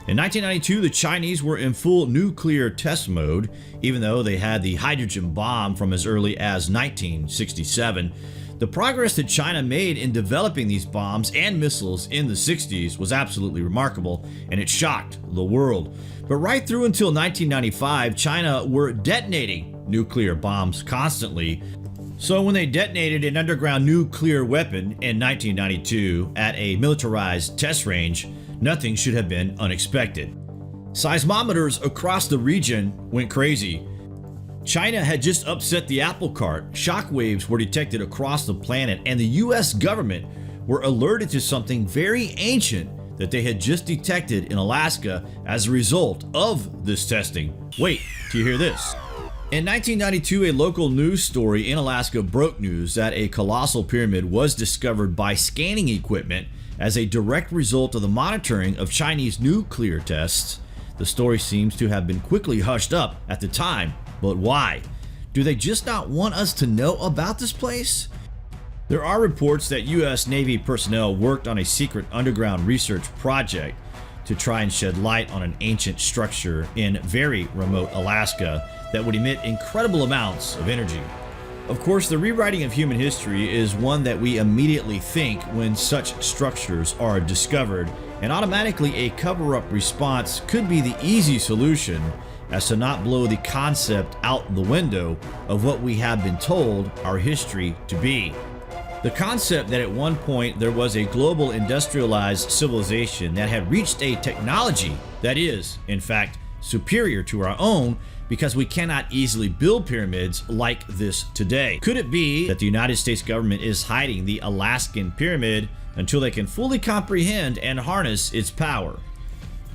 In 1992, the Chinese were in full nuclear test mode, even though they had the hydrogen bomb from as early as 1967. The progress that China made in developing these bombs and missiles in the 60s was absolutely remarkable, and it shocked the world. But right through until 1995, China were detonating nuclear bombs constantly. So when they detonated an underground nuclear weapon in 1992 at a militarized test range, nothing should have been unexpected. Seismometers across the region went crazy. China had just upset the apple cart. Shockwaves were detected across the planet, and the US government were alerted to something very ancient that they had just detected in Alaska as a result of this testing. Wait till you hear this. In 1992, a local news story in Alaska broke news that a colossal pyramid was discovered by scanning equipment as a direct result of the monitoring of Chinese nuclear tests. The story seems to have been quickly hushed up at the time, but why? Do they just not want us to know about this place? There are reports that US Navy personnel worked on a secret underground research project to try and shed light on an ancient structure in very remote Alaska that would emit incredible amounts of energy. Of course, the rewriting of human history is one that we immediately think when such structures are discovered, and automatically a cover-up response could be the easy solution, as to not blow the concept out the window of what we have been told our history to be. The concept that at one point there was a global industrialized civilization that had reached a technology that is, in fact, superior to our own, because we cannot easily build pyramids like this today. Could it be that the United States government is hiding the Alaskan pyramid until they can fully comprehend and harness its power?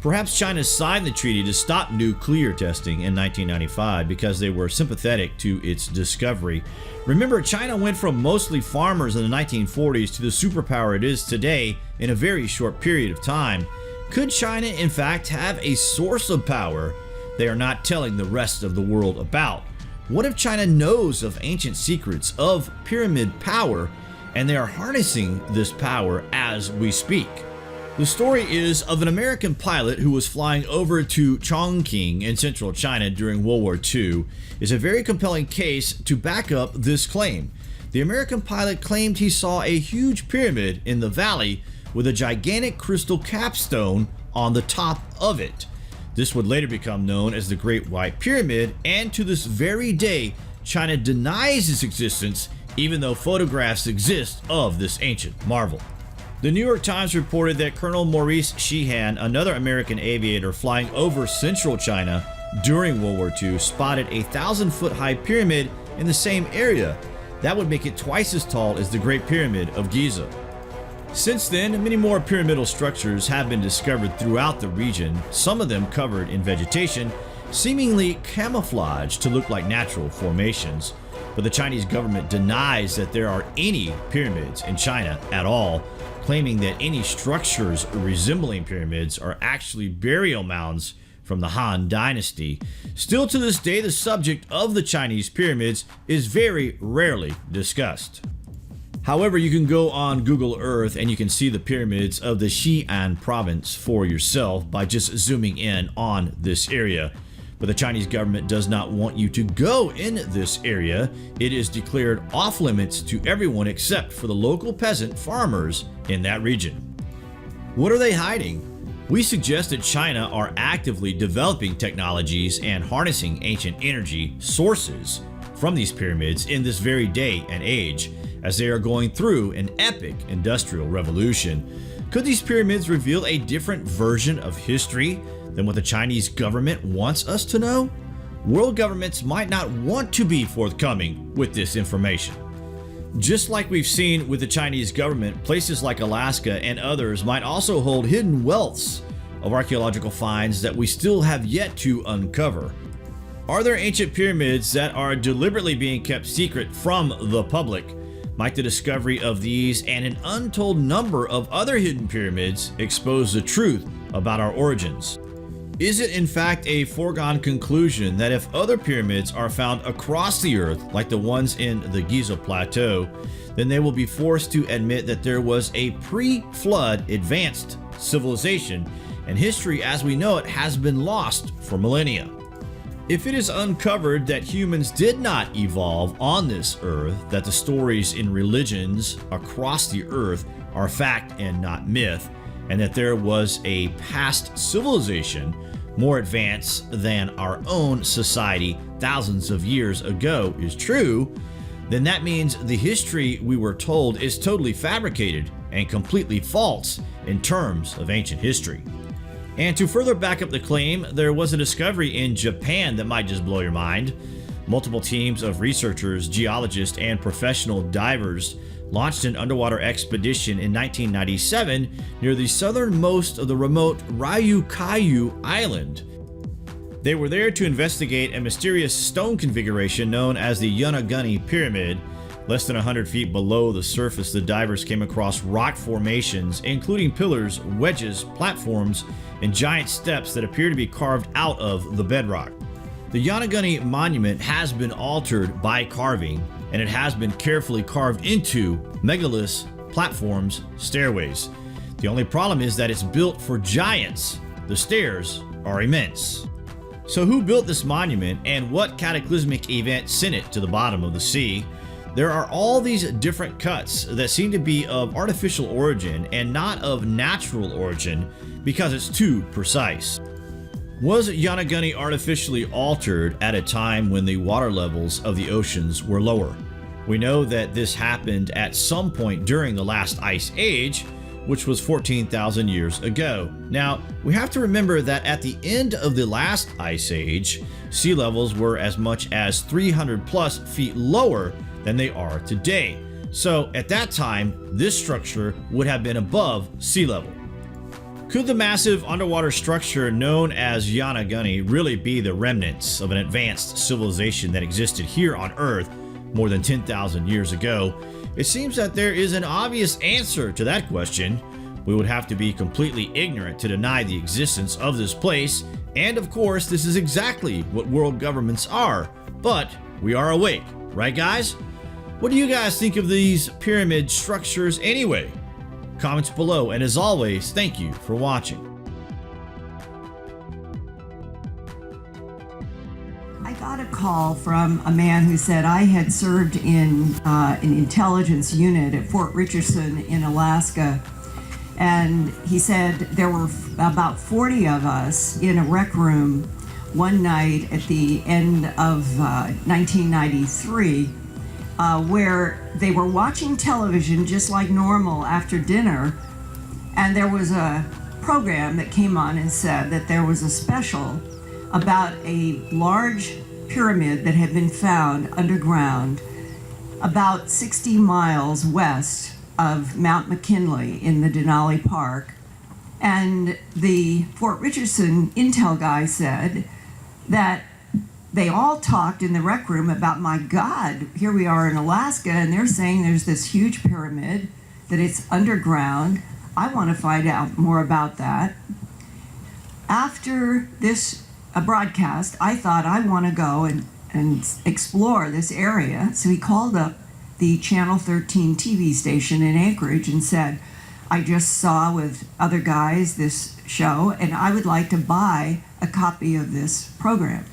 Perhaps China signed the treaty to stop nuclear testing in 1995 because they were sympathetic to its discovery. Remember, China went from mostly farmers in the 1940s to the superpower it is today in a very short period of time. Could China, in fact, have a source of power they are not telling the rest of the world about? What if China knows of ancient secrets of pyramid power and they are harnessing this power as we speak? The story is of an American pilot who was flying over to Chongqing in central China during World War II. Is a very compelling case to back up this claim. The American pilot claimed he saw a huge pyramid in the valley with a gigantic crystal capstone on the top of it. This would later become known as the Great White Pyramid, and to this very day, China denies its existence, even though photographs exist of this ancient marvel. The New York Times reported that Colonel Maurice Sheehan, another American aviator flying over central China during World War II, spotted a 1,000-foot high pyramid in the same area. That would make it twice as tall as the Great Pyramid of Giza. Since then, many more pyramidal structures have been discovered throughout the region, some of them covered in vegetation, seemingly camouflaged to look like natural formations. But the Chinese government denies that there are any pyramids in China at all, claiming that any structures resembling pyramids are actually burial mounds from the Han Dynasty. Still to this day, the subject of the Chinese pyramids is very rarely discussed. However, you can go on Google Earth and you can see the pyramids of the Xi'an province for yourself by just zooming in on this area. But the Chinese government does not want you to go in this area. It is declared off limits to everyone except for the local peasant farmers in that region. What are they hiding? We suggest that China are actively developing technologies and harnessing ancient energy sources from these pyramids in this very day and age, as they are going through an epic industrial revolution. Could these pyramids reveal a different version of history than what the Chinese government wants us to know? World governments might not want to be forthcoming with this information. Just like we've seen with the Chinese government, places like Alaska and others might also hold hidden wealths of archaeological finds that we still have yet to uncover. Are there ancient pyramids that are deliberately being kept secret from the public? Might the discovery of these and an untold number of other hidden pyramids expose the truth about our origins? Is it in fact a foregone conclusion that if other pyramids are found across the earth, like the ones in the Giza Plateau, then they will be forced to admit that there was a pre-flood advanced civilization and history as we know it has been lost for millennia. If it is uncovered that humans did not evolve on this earth, that the stories in religions across the earth are fact and not myth, and that there was a past civilization more advanced than our own society thousands of years ago is true, then that means the history we were told is totally fabricated and completely false in terms of ancient history. And to further back up the claim, there was a discovery in Japan that might just blow your mind. Multiple teams of researchers, geologists, and professional divers launched an underwater expedition in 1997 near the southernmost of the remote Ryukyu Island. They were there to investigate a mysterious stone configuration known as the Yonaguni Pyramid. Less than 100 feet below the surface, the divers came across rock formations, including pillars, wedges, platforms, and giant steps that appear to be carved out of the bedrock. The Yonaguni monument has been altered by carving, and it has been carefully carved into megaliths, platforms, stairways. The only problem is that it's built for giants. The stairs are immense. So who built this monument, and what cataclysmic event sent it to the bottom of the sea? There are all these different cuts that seem to be of artificial origin and not of natural origin because it's too precise. Was Yonaguni artificially altered at a time when the water levels of the oceans were lower? We know that this happened at some point during the last ice age, which was 14,000 years ago. Now, we have to remember that at the end of the last ice age, sea levels were as much as 300 plus feet lower than they are today. So at that time, this structure would have been above sea level. Could the massive underwater structure known as Yonaguni really be the remnants of an advanced civilization that existed here on Earth more than 10,000 years ago? It seems that there is an obvious answer to that question. We would have to be completely ignorant to deny the existence of this place, and of course, this is exactly what world governments are. But we are awake, right guys? What do you guys think of these pyramid structures anyway? Comments below, and as always, thank you for watching. I got a call from a man who said I had served in an intelligence unit at Fort Richardson in Alaska, and he said there were about 40 of us in a rec room one night at the end of 1993 where they were watching television just like normal after dinner, and there was a program that came on and said that there was a special about a large pyramid that had been found underground about 60 miles west of Mount McKinley in the Denali Park. And the Fort Richardson intel guy said that they all talked in the rec room about, my God, here we are in Alaska, and they're saying there's this huge pyramid, that it's underground. I want to find out more about that. After this broadcast, I thought I want to go and explore this area. So he called up the Channel 13 TV station in Anchorage and said, I just saw with other guys this show, and I would like to buy a copy of this program.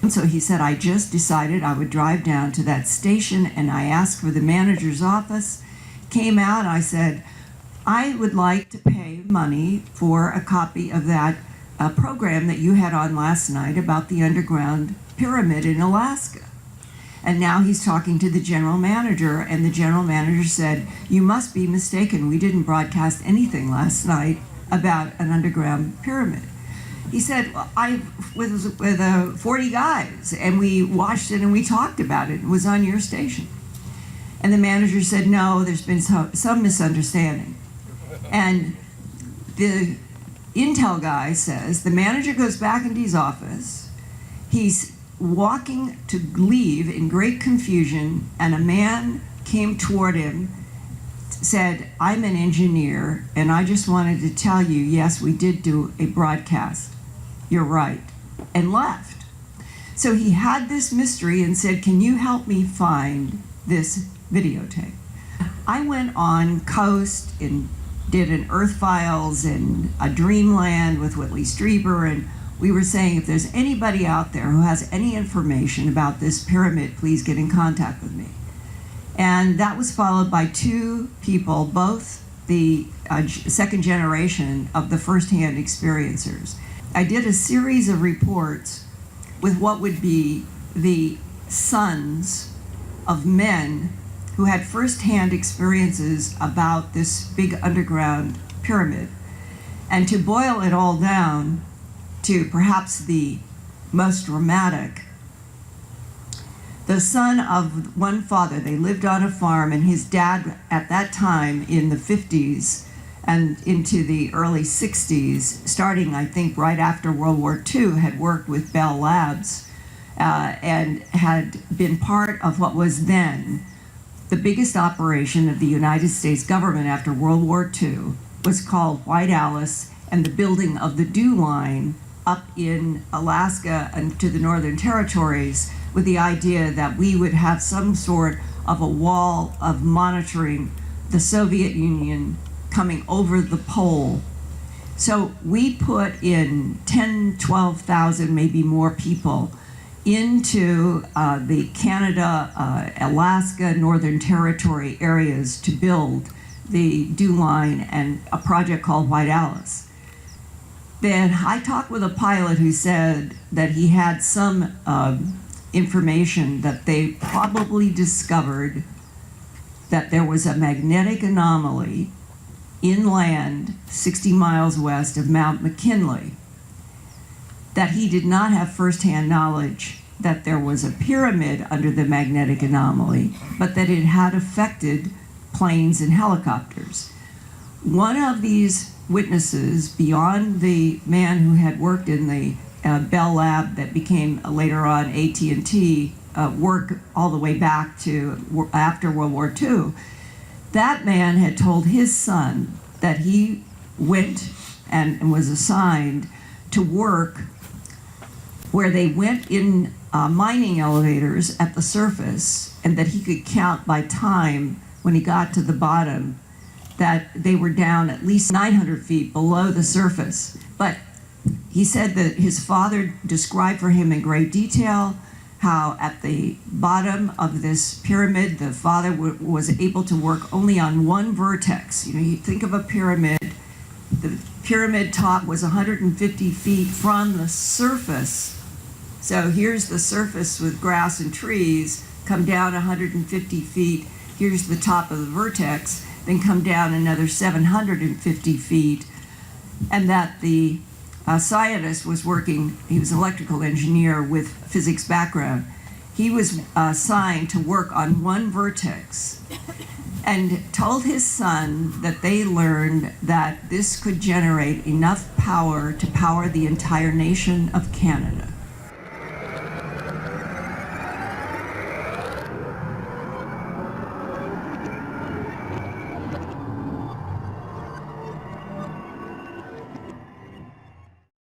And so he said, I just decided I would drive down to that station, and I asked for the manager's office, came out, I said, I would like to pay money for a copy of that program that you had on last night about the underground pyramid in Alaska. And now he's talking to the general manager, and the general manager said, you must be mistaken, we didn't broadcast anything last night about an underground pyramid. He said, well, I was with 40 guys, and we watched it and we talked about it. It was on your station. And the manager said, no, there's been some misunderstanding. And the intel guy says, the manager goes back into his office. He's walking to leave in great confusion, and a man came toward him, said, I'm an engineer, and I just wanted to tell you, yes, we did do a broadcast. You're right, and left. So he had this mystery and said, can you help me find this videotape? I went on Coast, in did an Earth Files and a Dreamland with Whitley Strieber, and we were saying, if there's anybody out there who has any information about this pyramid, please get in contact with me. And that was followed by two people, both the second generation of the firsthand experiencers. I did a series of reports with what would be the sons of men who had firsthand experiences about this big underground pyramid. And to boil it all down to perhaps the most dramatic, the son of one father, they lived on a farm, and his dad at that time in the 50s and into the early 60s, starting I think right after World War II, had worked with Bell Labs and had been part of what was then the biggest operation of the United States government after World War II, was called White Alice, and the building of the Dew Line up in Alaska and to the Northern Territories, with the idea that we would have some sort of a wall of monitoring the Soviet Union coming over the pole. So we put in 10, 12,000, maybe more people into the Canada, Alaska, Northern Territory areas to build the Dew Line and a project called White Alice. Then I talked with a pilot who said that he had some information that they probably discovered that there was a magnetic anomaly inland 60 miles west of Mount McKinley, that he did not have firsthand knowledge that there was a pyramid under the magnetic anomaly, but that it had affected planes and helicopters. One of these witnesses, beyond the man who had worked in the Bell Lab that became later on AT&T, work all the way back to after World War II, that man had told his son that he went and was assigned to work where they went in mining elevators at the surface, and that he could count by time when he got to the bottom that they were down at least 900 feet below the surface. But he said that his father described for him in great detail how at the bottom of this pyramid, the father was able to work only on one vertex. You know, you think of a pyramid, the pyramid top was 150 feet from the surface. So here's the surface with grass and trees, come down 150 feet, here's the top of the vertex, then come down another 750 feet, and that the scientist was working, he was an electrical engineer with physics background. He was assigned to work on one vertex and told his son that they learned that this could generate enough power to power the entire nation of Canada.